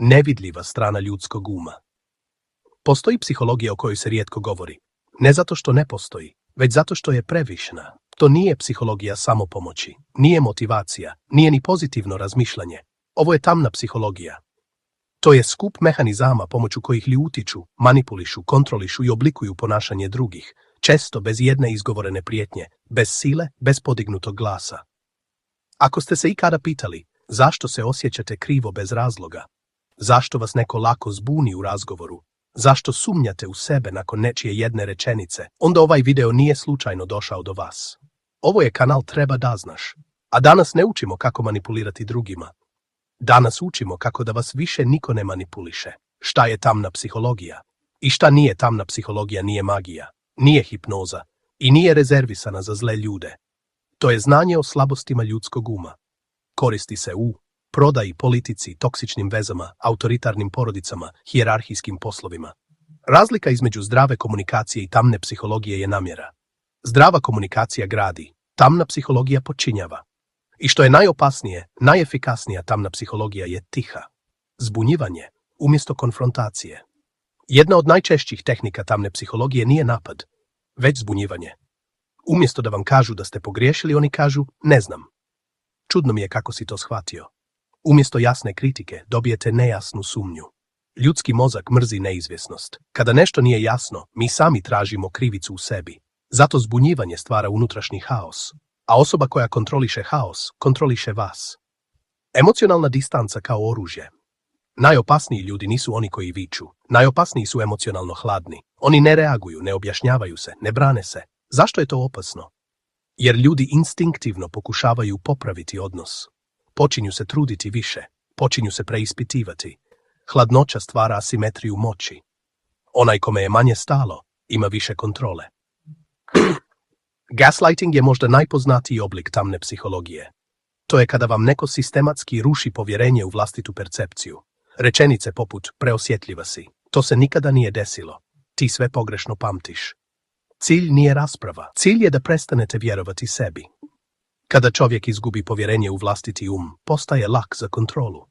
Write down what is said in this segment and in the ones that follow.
Nevidljiva strana ljudskog uma. Postoji psihologija o kojoj se rijetko govori. Ne zato što ne postoji, već zato što je previšna. To nije psihologija samopomoći, nije motivacija, nije ni pozitivno razmišljanje. Ovo je tamna psihologija. To je skup mehanizama pomoću kojih ljudi utiču, manipulišu, kontrolišu i oblikuju ponašanje drugih, često bez jedne izgovorene prijetnje, bez sile, bez podignutog glasa. Ako ste se ikada pitali zašto se osjećate krivo bez razloga, zašto vas neko lako zbuni u razgovoru, zašto sumnjate u sebe nakon nečije jedne rečenice, onda ovaj video nije slučajno došao do vas. Ovo je kanal Treba da znaš. A danas ne učimo kako manipulirati drugima. Danas učimo kako da vas više niko ne manipuliše. Šta je tamna psihologija? I šta nije tamna psihologija? Nije magija, nije hipnoza i nije rezervisana za zle ljude. To je znanje o slabostima ljudskog uma. Koristi se u prodaji, politici, toksičnim vezama, autoritarnim porodicama, hijerarhijskim poslovima. Razlika između zdrave komunikacije i tamne psihologije je namjera. Zdrava komunikacija gradi, tamna psihologija počinjava. I što je najopasnije, najefikasnija tamna psihologija je tiha. Zbunjivanje umjesto konfrontacije. Jedna od najčešćih tehnika tamne psihologije nije napad, već zbunjivanje. Umjesto da vam kažu da ste pogriješili, oni kažu ne znam. Čudno mi je kako si to shvatio. Umjesto jasne kritike dobijete nejasnu sumnju. Ljudski mozak mrzi neizvjesnost. Kada nešto nije jasno, mi sami tražimo krivicu u sebi. Zato zbunjivanje stvara unutrašnji haos. A osoba koja kontroliše haos, kontroliše vas. Emocionalna distanca kao oružje. Najopasniji ljudi nisu oni koji viču. Najopasniji su emocionalno hladni. Oni ne reaguju, ne objašnjavaju se, ne brane se. Zašto je to opasno? Jer ljudi instinktivno pokušavaju popraviti odnos. Počinju se truditi više, počinju se preispitivati. Hladnoća stvara asimetriju moći. Onaj kome je manje stalo, ima više kontrole. Gaslighting je možda najpoznatiji oblik tamne psihologije. To je kada vam neko sistematski ruši povjerenje u vlastitu percepciju. Rečenice poput preosjetljiva si, to se nikada nije desilo, ti sve pogrešno pamtiš. Cilj nije rasprava, cilj je da prestanete vjerovati sebi. Kada čovjek izgubi povjerenje u vlastiti postaje lak za kontrolu.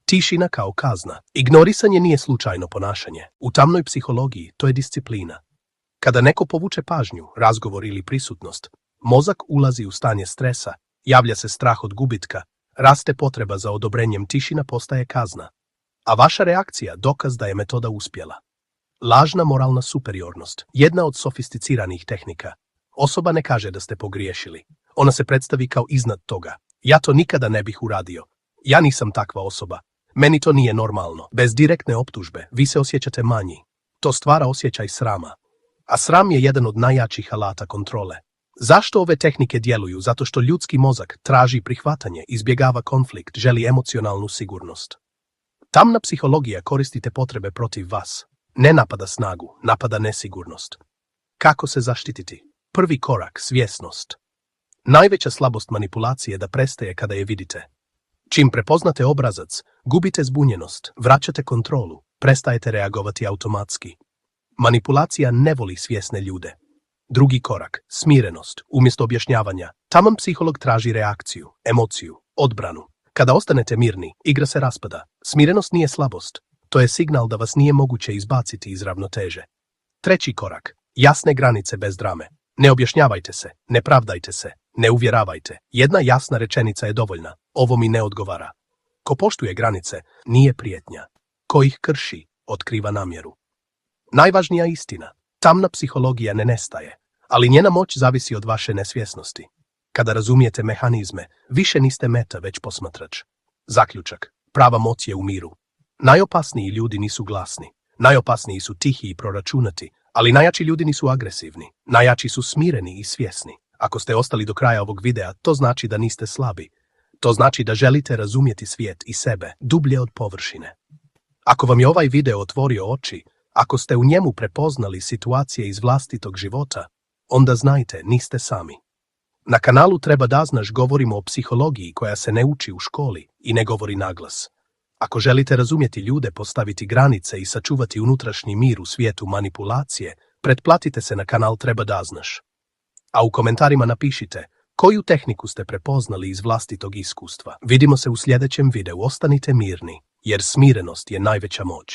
Tišina kao kazna. Ignorisanje nije slučajno ponašanje. U tamnoj psihologiji to je disciplina. Kada neko povuče pažnju, razgovor ili prisutnost, mozak ulazi u stanje stresa, javlja se strah od gubitka, raste potreba za odobrenjem, tišina postaje kazna. A vaša reakcija dokaz da je metoda uspjela. Lažna moralna superiornost, jedna od sofisticiranih tehnika. Osoba ne kaže da ste pogriješili. Ona se predstavi kao iznad toga. Ja to nikada ne bih uradio. Ja nisam takva osoba. Meni to nije normalno. Bez direktne optužbe vi se osjećate manji. To stvara osjećaj srama. A sram je jedan od najjačih alata kontrole. Zašto ove tehnike djeluju? Zato što ljudski mozak traži prihvatanje, izbjegava konflikt, želi emocionalnu sigurnost. Tamna psihologija koristite potrebe protiv vas. Ne napada snagu, napada nesigurnost. Kako se zaštititi? Prvi korak, svjesnost. Najveća slabost manipulacije je da prestaje kada je vidite. Čim prepoznate obrazac, gubite zbunjenost, vraćate kontrolu, prestajete reagovati automatski. Manipulacija ne voli svjesne ljude. Drugi korak, smirenost. Umjesto objašnjavanja, taman psiholog traži reakciju, emociju, odbranu. Kada ostanete mirni, igra se raspada. Smirenost nije slabost. To je signal da vas nije moguće izbaciti iz ravnoteže. Treći korak, jasne granice bez drame. Ne objašnjavajte se, ne pravdajte se, ne uvjeravajte. Jedna jasna rečenica je dovoljna. Ovo mi ne odgovara. Ko poštuje granice, nije prijetnja. Ko ih krši, otkriva namjeru. Najvažnija istina. Tamna psihologija ne nestaje, ali njena moć zavisi od vaše nesvjesnosti. Kada razumijete mehanizme, više niste meta, već posmatrač. Zaključak. Prava moć je u miru. Najopasniji ljudi nisu glasni. Najopasniji su tihi i proračunati, ali najjači ljudi nisu agresivni. Najjači su smireni i svjesni. Ako ste ostali do kraja ovog videa, to znači da niste slabi. To znači da želite razumjeti svijet i sebe dublje od površine. Ako vam je ovaj video otvorio oči, ako ste u njemu prepoznali situacije iz vlastitog života, onda znajte, niste sami. Na kanalu Treba da znaš govorimo o psihologiji koja se ne uči u školi i ne govori naglas. Ako želite razumjeti ljude, postaviti granice i sačuvati unutrašnji mir u svijetu manipulacije, pretplatite se na kanal Treba da znaš. A u komentarima napišite koju tehniku ste prepoznali iz vlastitog iskustva. Vidimo se u sljedećem videu, ostanite mirni. jer smirenost je najveća moć.